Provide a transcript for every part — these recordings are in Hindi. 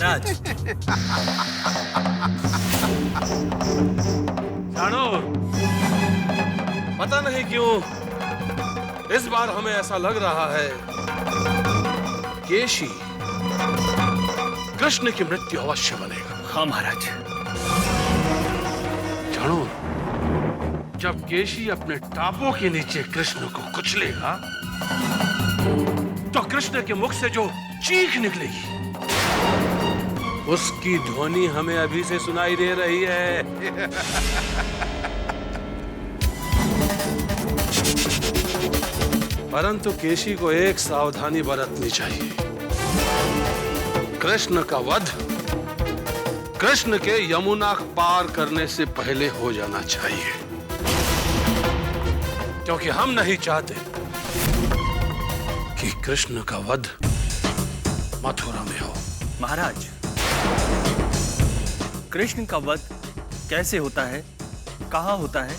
महाराज। जानो, पता नहीं क्यों इस बार हमें ऐसा लग रहा है केशी कृष्ण की मृत्यु अवश्य बनेगा। हाँ महाराज। जानो, जब केशी अपने टापों के नीचे कृष्ण को कुचलेगा तो कृष्ण के मुख से जो चीख निकलेगी उसकी ध्वनि हमें अभी से सुनाई दे रही है। परंतु केशी को एक सावधानी बरतनी चाहिए। कृष्ण का वध कृष्ण के यमुना पार करने से पहले हो जाना चाहिए, क्योंकि हम नहीं चाहते कि कृष्ण का वध मथुरा में हो। महाराज, कृष्ण का वध कैसे होता है, कहाँ होता है,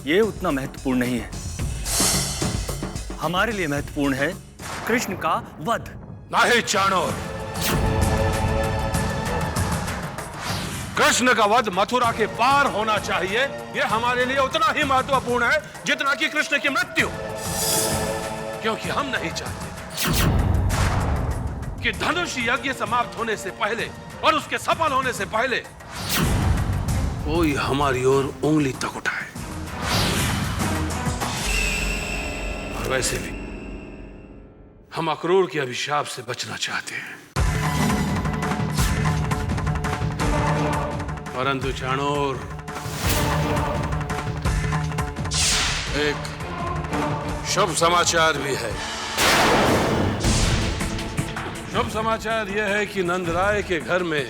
यह उतना महत्वपूर्ण नहीं है। हमारे लिए महत्वपूर्ण है कृष्ण का वध। नहीं चाणोर, कृष्ण का वध मथुरा के पार होना चाहिए। यह हमारे लिए उतना ही महत्वपूर्ण है जितना कि कृष्ण की मृत्यु, क्योंकि हम नहीं चाहते कि धनुष यज्ञ समाप्त होने से पहले और उसके सफल होने से पहले कोई हमारी ओर उंगली तक उठाए। और वैसे भी हम अक्रूर के अभिशाप से बचना चाहते हैं। परंतु चाणोर, एक शुभ समाचार भी है। शुभ समाचार यह है कि नंदराय के घर में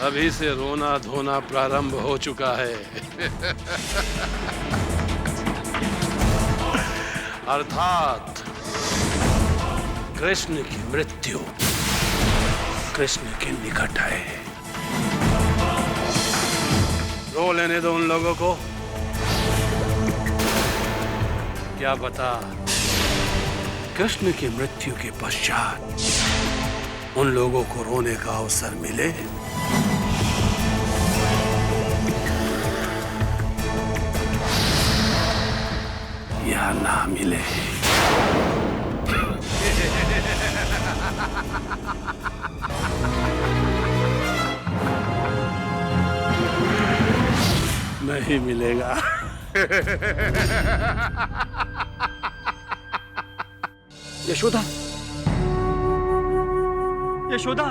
अभी से रोना धोना प्रारंभ हो चुका है। अर्थात कृष्ण की मृत्यु कृष्ण के निकट है। रो लेने दो उन लोगों को। क्या पता कृष्ण की मृत्यु के पश्चात उन लोगों को रोने का अवसर मिले। या ना मिले। नहीं मिलेगा। यशोदा, यशोदा,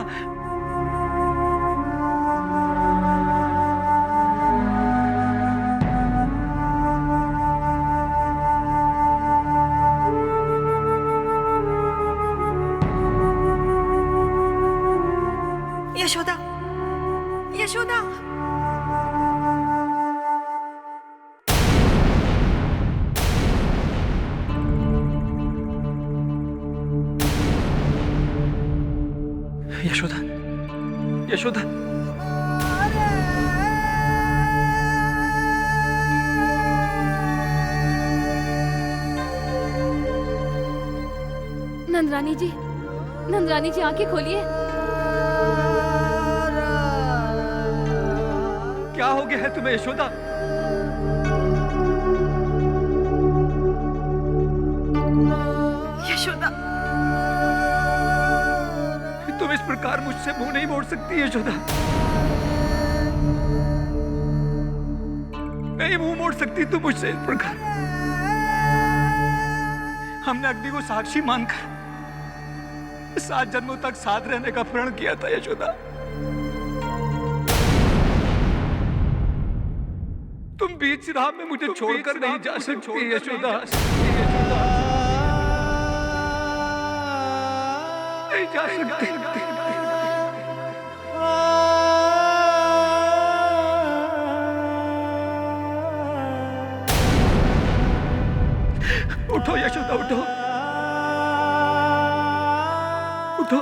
यशोदा, यशोदा। यशोदा, यशोदा। नंदरानी जी, नंदरानी जी आंखें खोलिए। क्या हो गया है तुम्हें यशोदा? यशोदा, तुम इस प्रकार मुझसे मुंह नहीं मोड़ सकती यशोदा। नहीं मुंह मोड़ सकती तुम मुझसे इस प्रकार। हमने अग्नि को साक्षी मानकर 7 जन्मों तक साथ रहने का प्रण किया था यशोदा। तुम बीच राह में मुझे छोड़कर नहीं जा सकती यशोदा। नहीं जा सकती। उठो यशोदा, उठो, उठो।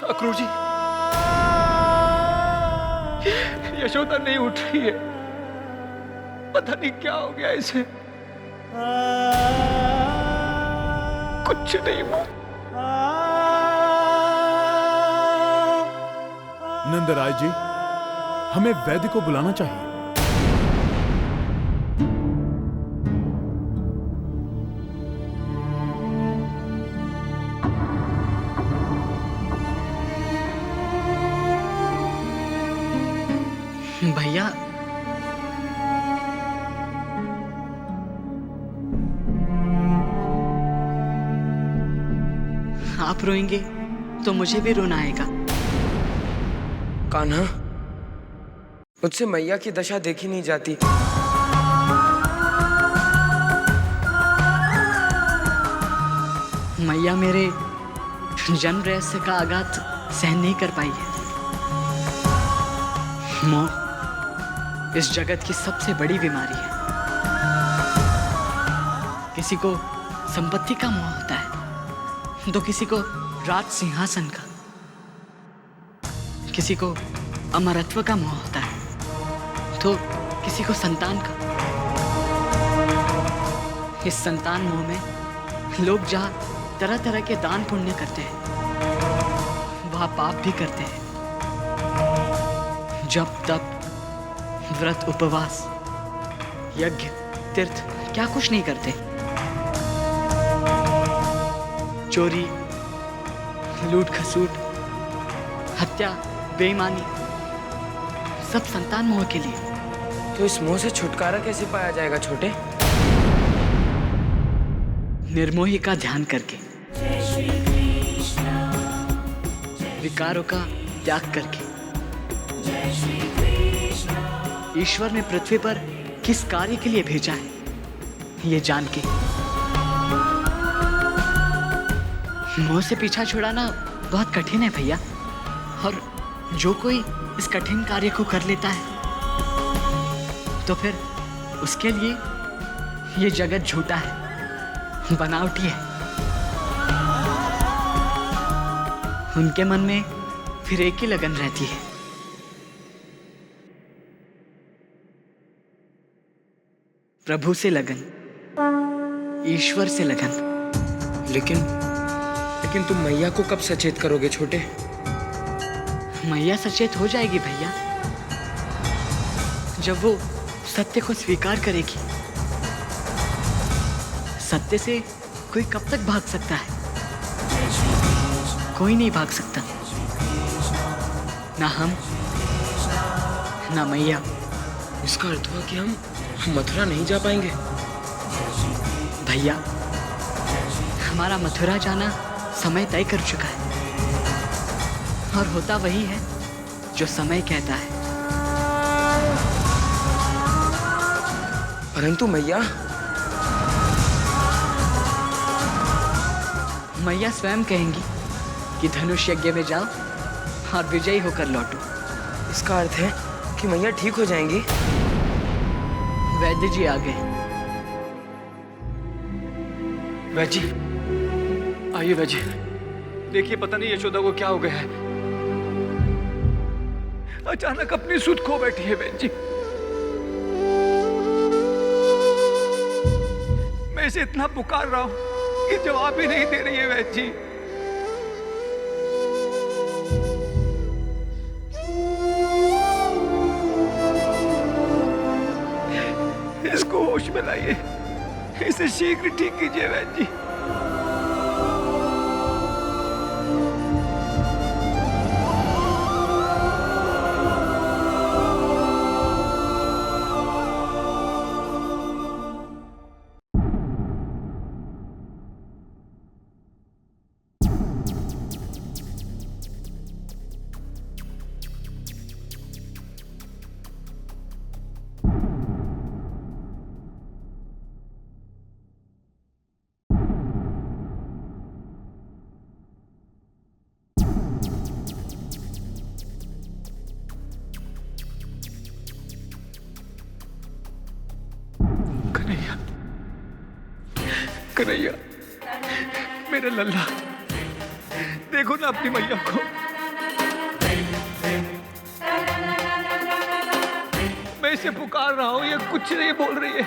अक्रूर जी, यशोदा नहीं उठ रही है। पता नहीं क्या हो गया इसे। कुछ नहीं हुआ। नंदराय जी, हमें वैद्य को बुलाना चाहिए। भैया, आप रोएंगे तो मुझे भी रोना आएगा। कान्हा, मुझसे मैया की दशा देखी नहीं जाती। मैया मेरे जन्म रहस्य का आघात सहन नहीं कर पाई है। मोह इस जगत की सबसे बड़ी बीमारी है। किसी को संपत्ति का मोह होता है, तो किसी को राज सिंहासन का, किसी को अमरत्व का मोह होता है, तो किसी को संतान का। इस संतान मोह में लोग जहाँ तरह तरह के दान पुण्य करते हैं, वहाँ पाप भी करते हैं। जब तब व्रत उपवास यज्ञ तीर्थ क्या कुछ नहीं करते। चोरी लूट खसूट हत्या बेईमानी सब संतान मोह के लिए। तो इस मोह से छुटकारा कैसे पाया जाएगा छोटे? निर्मोही का ध्यान करके, विकारों का त्याग करके, ईश्वर ने पृथ्वी पर किस कार्य के लिए भेजा है ये जान के। मोह से पीछा छुड़ाना बहुत कठिन है भैया, और जो कोई इस कठिन कार्य को कर लेता है तो फिर उसके लिए ये जगत झूठा है, बनावटी है। उनके मन में फिर एक ही लगन रहती है, प्रभु से लगन, ईश्वर से लगन। लेकिन तुम मैया को कब सचेत करोगे छोटे? मैया सचेत हो जाएगी भैया, जब वो सत्य को स्वीकार करेगी। सत्य से कोई कब तक भाग सकता है? कोई नहीं भाग सकता, ना हम ना मैया। इसका अर्थ हुआ कि हम मथुरा नहीं जा पाएंगे। भैया, हमारा मथुरा जाना समय तय कर चुका है, और होता वही है जो समय कहता है। परंतु मैया स्वयं कहेंगी कि धनुष यज्ञ में जाओ और विजयी होकर लौटो। इसका अर्थ है कि मैया ठीक हो जाएंगी। वैद्य जी आ गए। वैद्य जी, आइए वैद्य जी। देखिए, पता नहीं यशोदा को क्या हो गया है, अचानक अपनी सुध खो बैठी है वैद्य जी। मैं इसे इतना पुकार रहा हूं कि जवाब ही नहीं दे रही है वैद्य जी। इसको होश में लाइए, इसे शीघ्र ठीक कीजिए वैद्य जी। कन्हैया, कन्हैया, मेरे लल्ला, देखो ना अपनी मैया को। मैं इसे पुकार रहा हूं, ये कुछ नहीं बोल रही है।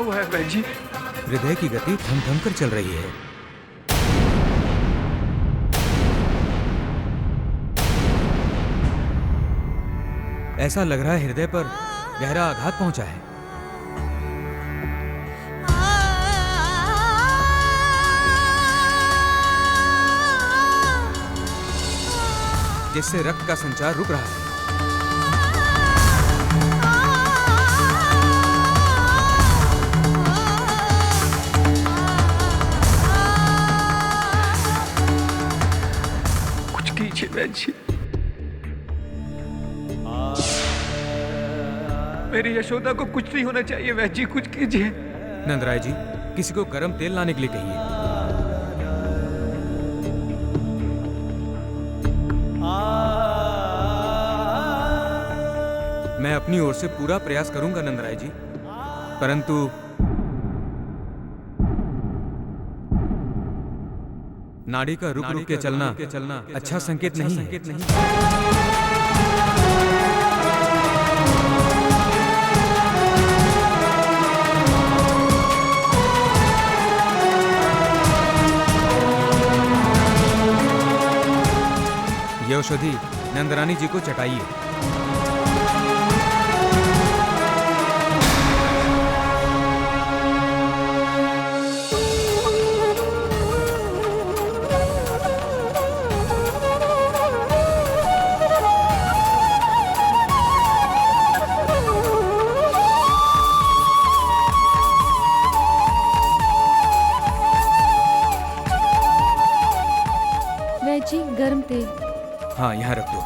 हुआ है वैद्य जी? हृदय की गति थम थम कर चल रही है। ऐसा लग रहा है हृदय पर गहरा आघात पहुंचा है, जिससे रक्त का संचार रुक रहा है। कुछ कीजिए वैद्य जी, मेरी यशोदा को कुछ नहीं होना चाहिए वैद्य जी, कुछ कीजिए। नंदराय जी, किसी को गर्म तेल लाने के लिए कहिए। मैं अपनी ओर से पूरा प्रयास करूंगा नंदराय जी, परंतु नाड़ी का रुक रुक के चलना अच्छा संकेत नहीं है। ये औषधि नंदरानी जी को चटाइए। वैद्य जी, गर्म तेल। हाँ, यहाँ रख दो।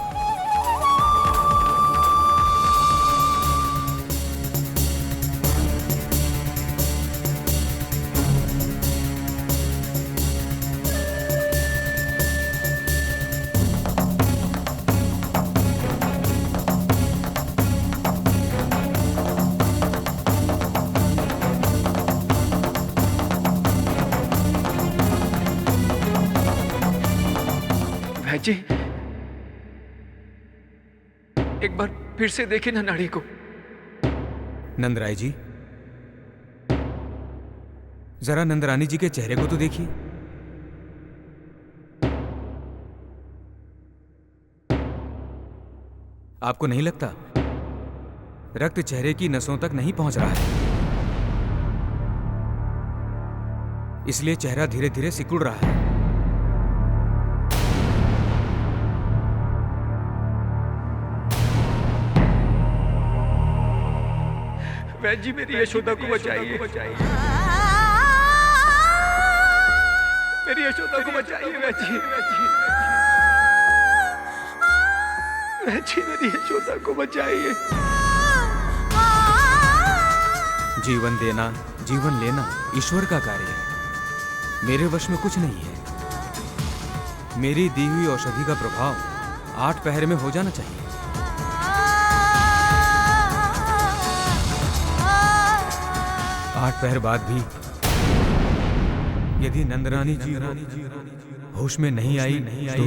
वैद्य जी, एक बार फिर से देखिए ना नाड़ी को। नंदराय जी, जरा नंदरानी जी के चेहरे को तो देखिए। आपको नहीं लगता रक्त चेहरे की नसों तक नहीं पहुंच रहा है, इसलिए चेहरा धीरे धीरे सिकुड़ रहा है। वैद्य जी, मेरी यशोदा को बचाइए, मेरी यशोदा को बचाइए वैद्य जी, वैद्य जी, मेरी यशोदा को बचाइए। जीवन देना, जीवन लेना ईश्वर का कार्य है, मेरे वश में कुछ नहीं है। मेरी दी हुई औषधि का प्रभाव 8 पहर में हो जाना चाहिए। 8 पहर बाद भी यदि नंदरानी जी होश में नहीं आई तो